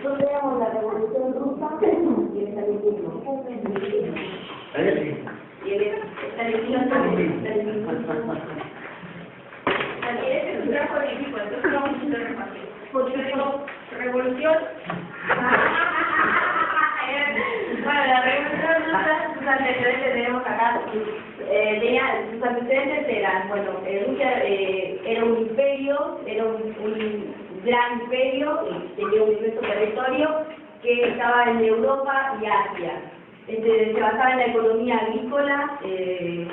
Después veamos la Revolución Rusa y el stalinismo. Y el stalinismo también. Aquí es un trabajo de equipo, entonces vamos a hacer más fácil. Porque yo digo, revolución. Bueno, la Revolución Rusa, sus antecedentes tenemos acá. Sus antecedentes eran, bueno, Rusia era un imperio, era un gran imperio, y tenía un inmenso territorio que estaba en Europa y Asia. Se basaba en la economía agrícola, en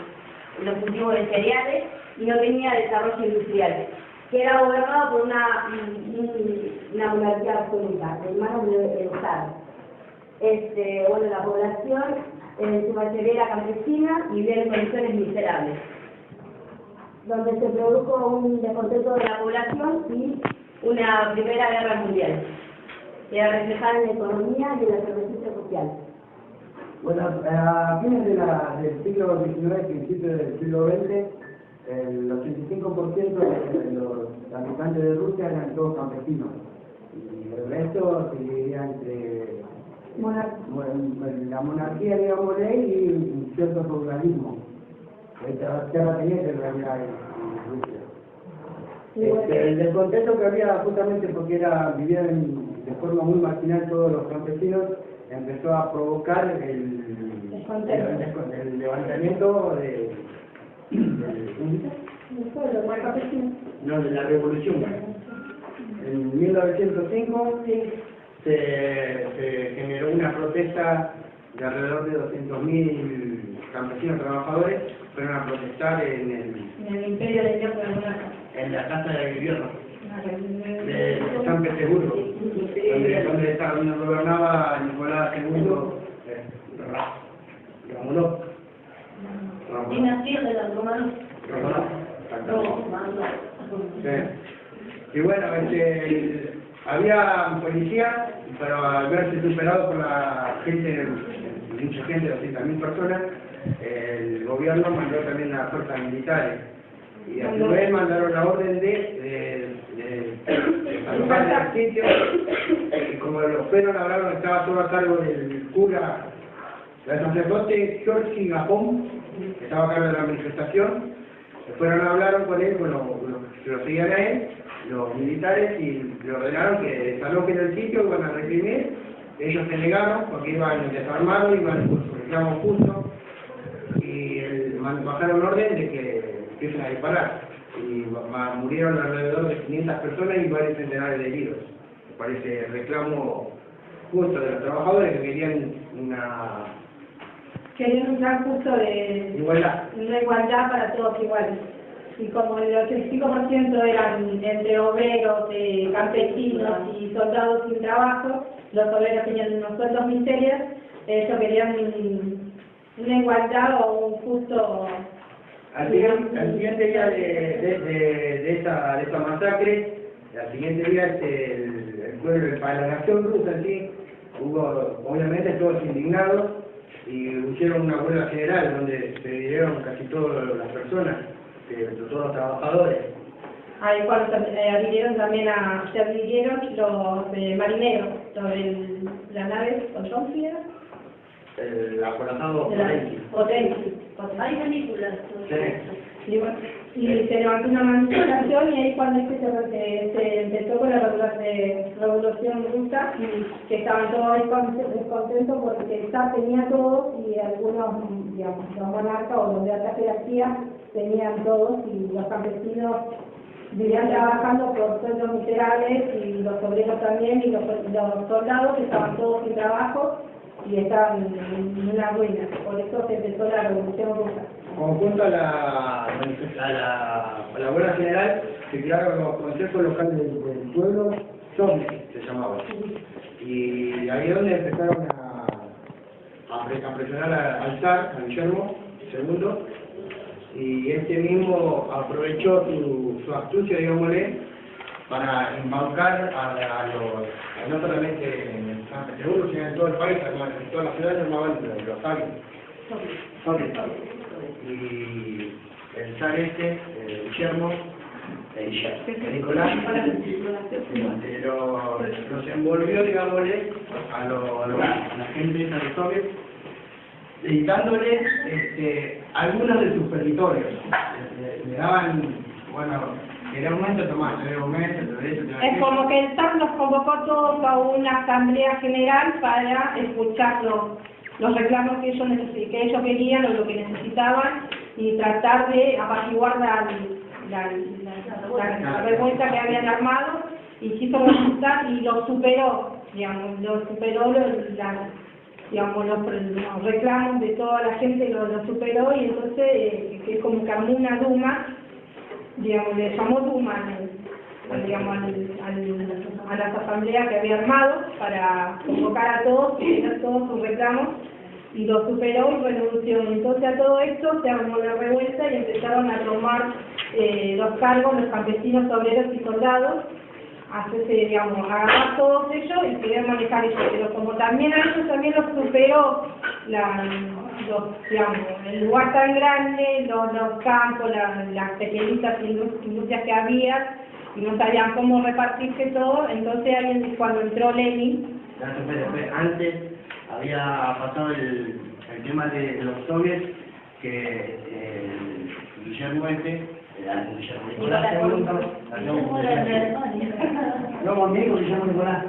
los cultivos de cereales, y no tenía desarrollo industrial, que era gobernado por una monarquía absoluta, en manos del Estado. Bueno, la población en su mayoría era campesina y vivía en condiciones miserables, donde se produjo un descontento de la población y una primera guerra mundial, que era reflejada en la economía y en la superficie social. Bueno, a fines del siglo XIX, principios del siglo XX, el 85% de los habitantes de Rusia eran todos campesinos, y el resto se dividía entre la monarquía, digamos, y un cierto feudalismo. Tierra teniente en realidad en Rusia. El descontento que había justamente porque vivían de forma muy marginal todos los campesinos, empezó a provocar el levantamiento de la revolución. En 1905 se generó una protesta de alrededor de 200.000 campesinos trabajadores, fueron a protestar en el Imperio de Hierro en la Casa de Gobierno de San Petersburgo, donde gobernaba Nicolás II Romanov. Dinastía de los romanos. Y bueno, había policía, pero al verse superado por la gente, mucha gente, 200.000 personas, el gobierno mandó también a fuerzas militares. Y a su vez mandaron la orden de alojar el sitio, y como los fueron hablaron, estaba todo a cargo del cura, el sacerdote Georgi Gapón, que estaba a cargo de la manifestación. Hablaron con él, bueno, lo seguían a él, los militares, y le ordenaron que desalojen el sitio, iban a reprimir. Ellos se negaron porque iban desarmados, iban con su reclamo justo, y bajaron orden de que empiezan a disparar. Y murieron alrededor de 500 personas y varios centenares de heridos. Me parece reclamo justo de los trabajadores que querían un plan justo de igualdad. Una igualdad para todos iguales. Y como el 85% eran entre obreros, campesinos y soldados sin trabajo, los obreros tenían unos sueldos miserios, ellos querían una igualdad o un justo... Al siguiente día de esta masacre, al siguiente día el pueblo, para la nación rusa en sí, hubo obviamente todos indignados y hicieron una huelga general donde se dividieron casi todas las personas, todos los trabajadores. Ahí cuando se adhirieron también se adhirieron los marineros, los de la nave Potemkin. El acorazado Potemkin. Hay películas. Sí. Y se levantó una manifestación, y ahí cuando se empezó con la revolución rusa, y que estaban todos descontentos porque el zar tenía todos, y algunos, digamos, los monarcas o los de alta jerarquía tenían todos, y los campesinos vivían trabajando por sueldos miserables, y los obreros también, y los soldados estaban todos sin trabajo y estaban en una ruina. Por eso se empezó la revolución rusa. Conjunto a la huelga general, se crearon los consejos locales del pueblo, Soviet se llamaba. Y ahí es donde empezaron a presionar al zar, a Guillermo II, y este mismo aprovechó su astucia, digámosle, para embaucar no solamente en San Petersburgo, sino en todo el país, en todas las ciudades llamaban los Soviet. Y el zar Guillermo, Nicolás los envolvió, digámosle, a la gente de los soviets, y dándole algunos de sus territorios. Le daban, bueno, era un momento tomás, era un momento, Es como que el TAP nos convocó todos a una asamblea general para escuchar los reclamos que ellos querían o lo que necesitaban y tratar de apaciguar la revuelta que habían armado, y quiso resultar y lo superó, digamos, los reclamos de toda la gente, lo superó, y entonces que como que armó una Duma, digamos, le llamó Duma digamos, a las asambleas que había armado para convocar a todos y tener todos sus reclamos, y lo superó y renunció. Entonces a todo esto se armó la revuelta y empezaron a tomar los cargos los campesinos, obreros y soldados, digamos, agarrar todos ellos y poder manejar ellos. Pero como también a ellos también los superó digamos, el lugar tan grande, los campos, las pequeñitas industrias que había, y no sabían cómo repartirse todo, entonces ahí cuando entró Lenin. Antes había pasado el tema de los soviets, que Guillermo Nicolás II, no, conmigo, Guillermo Nicolás.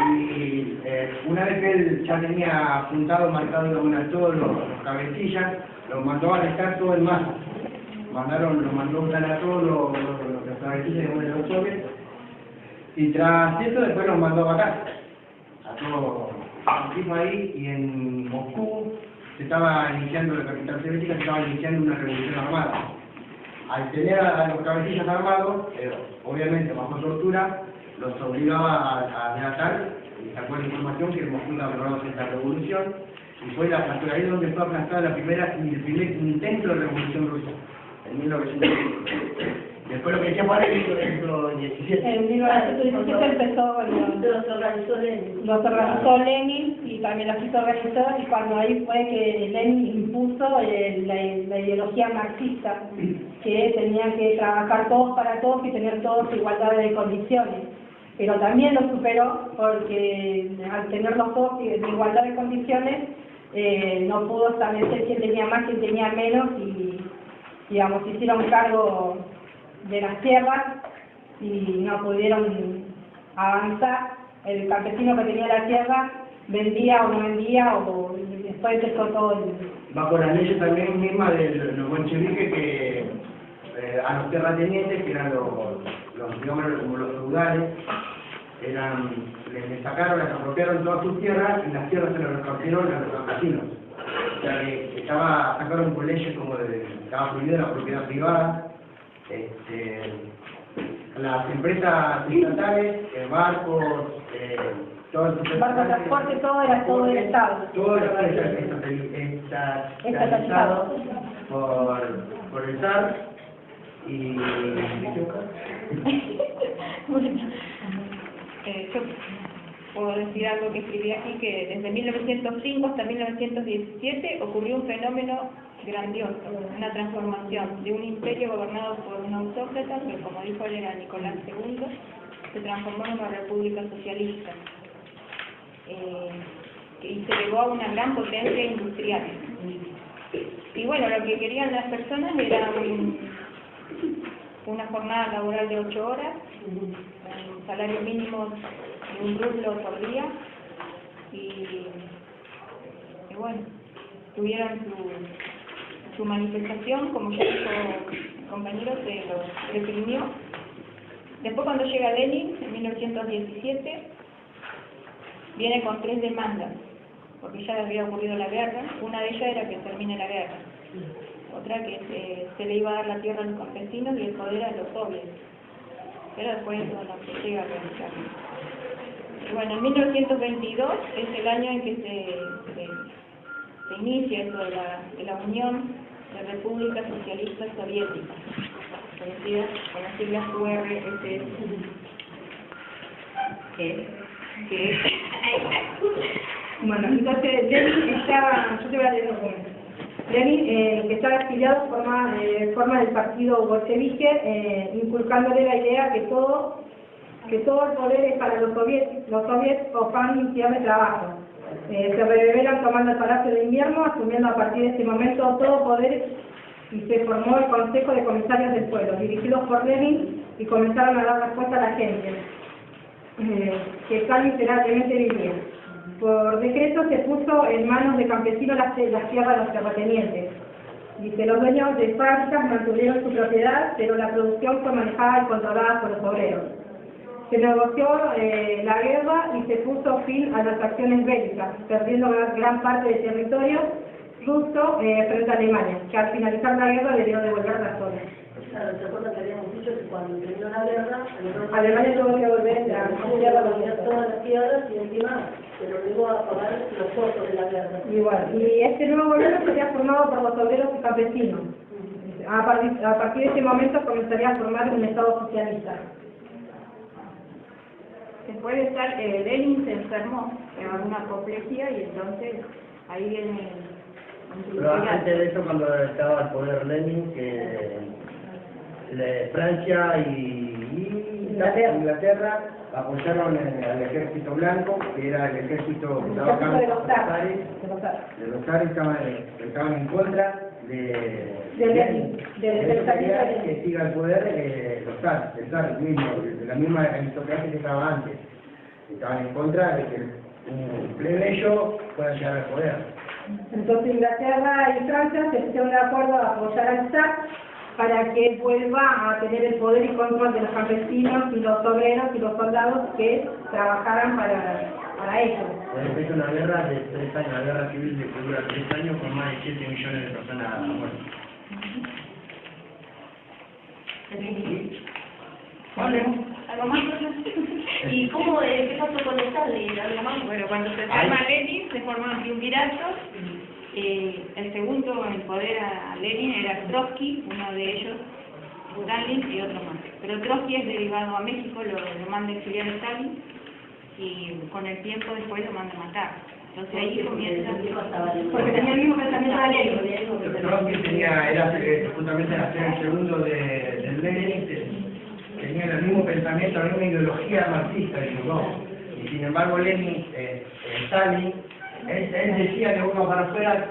Y una vez que él ya tenía apuntado, marcado todos los cabecillas, los mandó a arrestar todo el mazo. Lo mandó a buscar a todos los cabecillas de los soviets, y tras eso después los mandó a matar a todos los tipos ahí. Y en Moscú se estaba iniciando, la capital soviética, se estaba iniciando una revolución armada. Al tener a los cabecillas armados, obviamente bajo tortura, los obligaba a delatar, y sacó la información que en Moscú estaba preparando esta revolución, y fue ahí donde fue aplastada el primer intento de revolución rusa, en 1917. Después lo que decía para el 1917. En 1917 empezó, los organizó Lenin, y también los quiso organizar, y cuando ahí fue que Lenin impuso la ideología marxista, que tenían que trabajar todos para todos y tener todos igualdad de condiciones. Pero también lo superó, porque al tenerlos todos en igualdad de condiciones, no pudo establecer quién tenía más, quién tenía menos, y digamos, hicieron cargo de las tierras y no pudieron avanzar. El campesino que tenía la tierra vendía o no vendía, o después empezó todo bajo las leyes también mismas de los bolcheviques, que a los terratenientes, que eran digamos, como los feudales, les sacaron, les apropiaron todas sus tierras, y las tierras se las repartieron a los campesinos. O sea, que sacaron por leyes como estaba prohibida la propiedad privada. Las empresas estatales, barcos, todo el transporte, todo era todo del Estado. Todo era estatalizado por el zar. Y yo puedo decir algo que escribí aquí, que desde 1905 hasta 1917 ocurrió un fenómeno grandioso, una transformación de un imperio gobernado por un autócrata, que como dijo él era Nicolás II, se transformó en una república socialista, y se llegó a una gran potencia industrial. Y bueno, lo que querían las personas era una jornada laboral de 8 horas, un salario mínimo de un rublo por día, y bueno, tuvieron su manifestación, como ya dijo el compañero, se lo reprimió. Después, cuando llega Lenin, en 1917, viene con 3 demandas, porque ya había ocurrido la guerra. Una de ellas era que termine la guerra, otra que se le iba a dar la tierra a los campesinos y el poder a los soviets, pero después no se llega a realizar. Y bueno, en 1922 es el año en que se inicia esto de la Unión de Repúblicas Socialistas Soviéticas, conocida con las siglas URSS, Bueno, entonces Lenin estaba, yo te voy a leer un documento. Lenin, que estaba exiliado, forma del partido bolchevique, inculcándole la idea que todo el poder es para los soviets o pan y de trabajo. Se rebelan tomando el Palacio de Invierno, asumiendo a partir de este momento todo poder, y se formó el Consejo de Comisarios del Pueblo, dirigidos por Lenin, y comenzaron a dar respuesta a la gente, que Stalin literalmente vivía. Por decreto se puso en manos de campesinos las tierras de los terratenientes. Dice, los dueños de fábricas mantuvieron su propiedad, pero la producción fue manejada y controlada por los obreros. Se negoció la guerra y se puso fin a las acciones bélicas, perdiendo gran parte del territorio ruso frente a Alemania, que al finalizar la guerra debió devolver la zona. Claro, ¿se acuerdan que habíamos dicho que cuando terminó la guerra, Alemania tuvo que volver a todas las tierras y encima se lo obligó a pagar los costos de la guerra? Igual. Y este nuevo gobierno sería formado por los obreros y campesinos. A partir de ese momento comenzaría a formar un Estado socialista. Después de estar, Lenin se enfermó en alguna apoplejía y entonces ahí viene... Pero antes de eso, cuando estaba al poder Lenin, que Francia y Inglaterra apoyaron al ejército blanco, que era el ejército que estaba acá de los zares, estaban en contra de Lenin, que siga el poder los zares, el zar mismo, de la misma aristocracia que estaba antes. Estaban en contra de que un plebeyo pueda llegar al poder. Entonces Inglaterra y Francia se pusieron de acuerdo a apoyar al zar para que vuelva a tener el poder y control de los campesinos y los obreros y los soldados que trabajaran para ellos. Después de una guerra de 3 años, una guerra civil que dura 3 años con más de 7 millones de personas muertas. ¿Algo más? ¿Y cómo, qué pasó con Stalin? ¿Algo más? Bueno, cuando se forma Lenin, se forman triunviratos. El segundo en poder a Lenin era Trotsky, uno de ellos, Stalin y otro más. Pero Trotsky es derivado a México, lo manda a exiliar a Stalin y con el tiempo después lo manda a matar. Entonces ahí comienza... Porque tenía el mismo pensamiento de Lenin. Trotsky era justamente hacer el segundo de Lenin, tenía el mismo pensamiento, la misma ideología marxista de los dos. Y sin embargo Lenin, Stalin, él decía que uno para afuera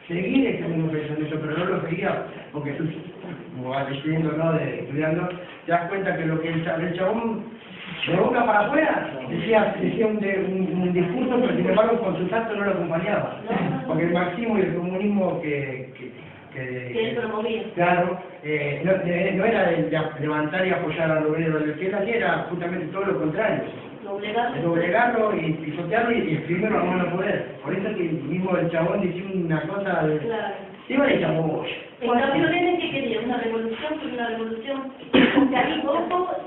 seguir ese mismo pensamiento, pero no lo seguía, porque tú, como vas leyendo, ¿no?, estudiando, te das cuenta que lo que el chabón de boca para afuera decía un discurso, pero sin embargo con su acto no lo acompañaba. Porque el marxismo y el comunismo que él promovía. Claro, no era de levantar y apoyar al obrero, lo que él hacía era justamente todo lo contrario. Doblegarlo y pisotearlo y exprimirlo a mano poder. Por eso que mismo el chabón decía una cosa de... Claro. Iba de chabón. En cambio, Lenin, ¿qué quería? Una revolución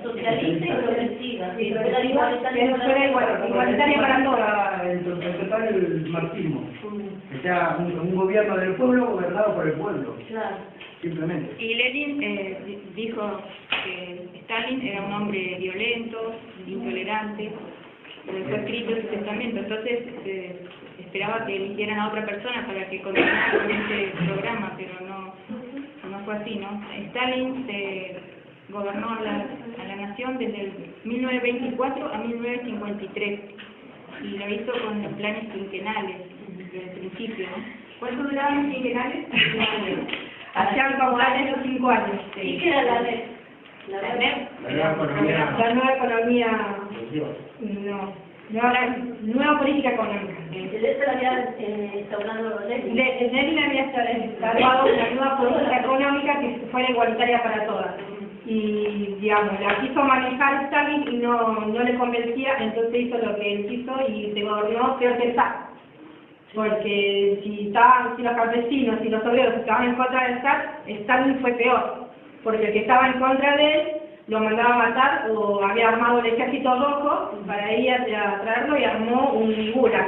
socialista y progresiva. Que fuera igualitaria para todos. El marxismo. Que sea un gobierno del pueblo gobernado por el pueblo. Claro. Simplemente. Y Lenin dijo que Stalin era un hombre violento, intolerante, fue escrito en su testamento, entonces esperaba que eligieran a otra persona para que continuara con este programa, pero no fue así, ¿no? Stalin gobernó a la nación desde el 1924 a 1953 y lo hizo con los planes quinquenales desde el principio, ¿no? ¿Cuánto duraban los quinquenales? Hacían como los 5 años. ¿Y qué era la NEP? La NEP. La nueva economía, nueva política económica. ¿Eso la había instaurado Lenin? Lenin había instaurado una nueva política económica que fuera igualitaria para todas. Y, digamos, la quiso manejar Stalin y no le convencía, entonces hizo lo que él quiso y se gobernó peor que Stalin. Porque si los campesinos y los obreros estaban en contra del zar, Stalin fue peor, porque el que estaba en contra de él lo mandaba a matar o había armado el ejército rojo para ir a traerlo y armó un gulag,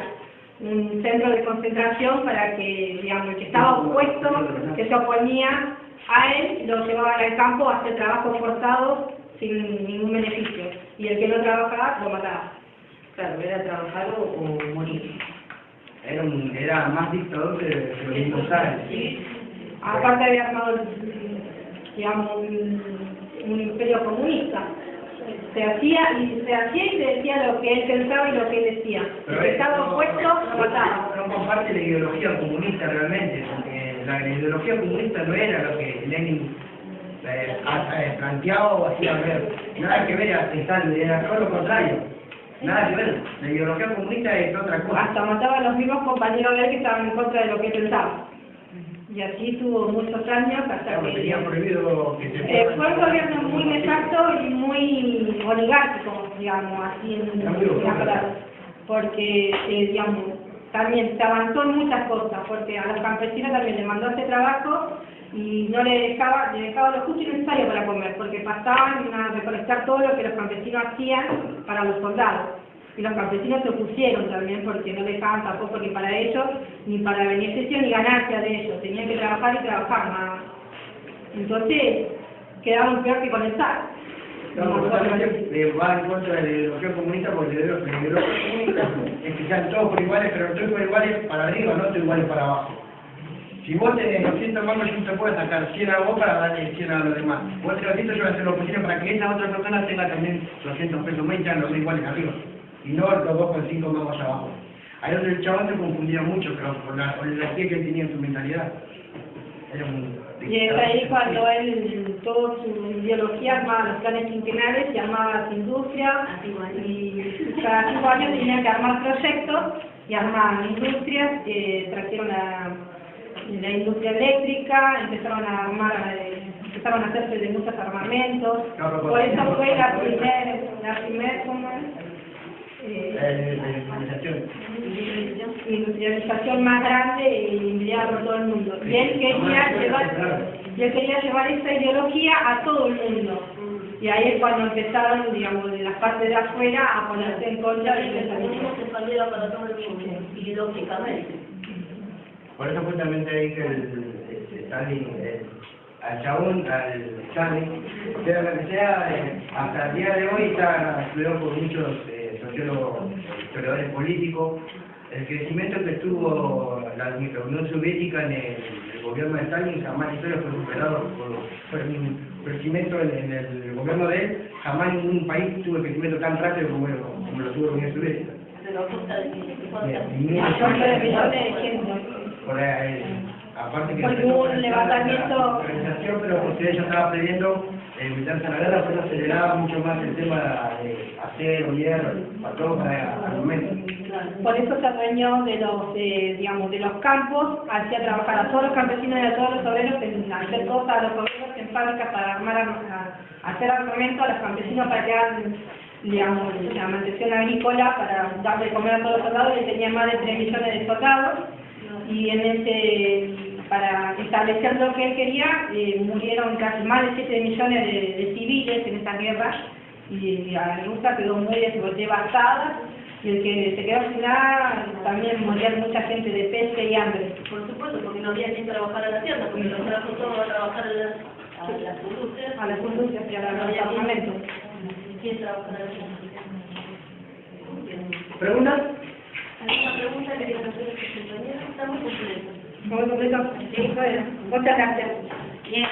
un centro de concentración para que, digamos, el que estaba opuesto, que se oponía a él, lo llevaban al campo a hacer trabajos forzados sin ningún beneficio, y el que no trabajaba lo mataba. Claro, era trabajar o morir. era más dictador que los mismos zares. Aparte había armado, digamos, un imperio comunista. Se hacía y se decía lo que él pensaba y lo que él decía. Pero el que estaba opuesto lo mataba. No comparte la ideología comunista realmente, porque la ideología comunista no era lo que Lenin planteaba o hacía ver. Nada que ver a Stalin, era todo lo contrario. Nada que ver. La ideología comunista es otra cosa. Hasta mataba a los mismos compañeros de él que estaban en contra de lo que él pensaba. Y así tuvo muchos años hasta que... Tenía prohibido que se fue un gobierno muy nefasto y muy oligárquico, digamos, así en la palabra. Porque, digamos, también se avanzó en muchas cosas, porque a los campesinos también les mandó a hacer trabajo y no le dejaba lo justo y necesario para comer, porque pasaban a recolectar todo lo que los campesinos hacían para los soldados. Y los campesinos se opusieron también porque no dejaban tampoco ni para ellos, ni para beneficio ni ganancia de ellos. Tenían que trabajar y trabajar nada más. Entonces, quedaron peor que con el SAR. Va en contra de la ideología comunista porque la ideología comunista es que sean todos por iguales, pero estoy por iguales para arriba, no estoy iguales para abajo. Si vos tenés 200 mangos, yo te puedo sacar 100 a vos para darle 100 a los demás. Vos tenés 200, yo voy a hacer lo posible para que esa otra persona tenga también 200 pesos más y sean los dos iguales arriba. Y no los 2,5 mangos abajo. Ahí donde el chabón se confundía mucho, pero con la energía que él tenía en su mentalidad. Era y es ahí cuando él, toda su ideología, armaba los planes quinquenales y armaba las industrias, y cada 5 años tenían que armar proyectos y armaban industrias, trajeron la industria eléctrica, empezaron a hacerse de muchos armamentos, por eso fue la primera ¿cómo es? Industrialización más grande y enviarlo a todo el mundo. Y él quería llevar esa ideología a todo el mundo. Y ahí es cuando empezaron, digamos, de las partes de afuera a ponerse en contra de esa ideología. Se expandiera para todo el mundo, ideológicamente. Por eso justamente ahí que Stalin, al chabón, al Stalin, sea lo que sea, hasta el día de hoy está estudiado por muchos sociólogos, historiadores políticos, el crecimiento que tuvo la Unión Soviética en el gobierno de Stalin jamás fue superado por el crecimiento en el gobierno de él, jamás ningún país tuvo el crecimiento tan rápido como lo tuvo la Unión Soviética. Aparte que porque hubo un levantamiento, pero porque ella estaba pidiendo meterse en la guerra, pues aceleraba mucho más el tema de acero, hierro, para todo para armamento. Por eso se adueñó de los, digamos, de los campos, hacía trabajar a todos los campesinos y a todos los obreros en hacer cosas, a los obreros en fábricas para hacer armamento, a los campesinos para que hagan, digamos, la mantención agrícola, para darle de comer a todos los soldados, y tenía más de 3 millones de soldados, y para establecer lo que él quería, murieron casi más de 7 millones de civiles en esta guerra, y la Rusia quedó muy devastada, y el que se quedó sin nada, también moría mucha gente de peste y hambre. Por supuesto, porque no había quien trabajar a la tierra, porque los trajo todos a trabajar a las industrias. A las industrias y a los armamentos. ¿Quién trabaja a la tierra? ¿Preguntas? ¿Alguna pregunta que quieran hacer a sus compañeros? Está muy completo. Muy completo. Sí, bueno. Muchas gracias. Bien.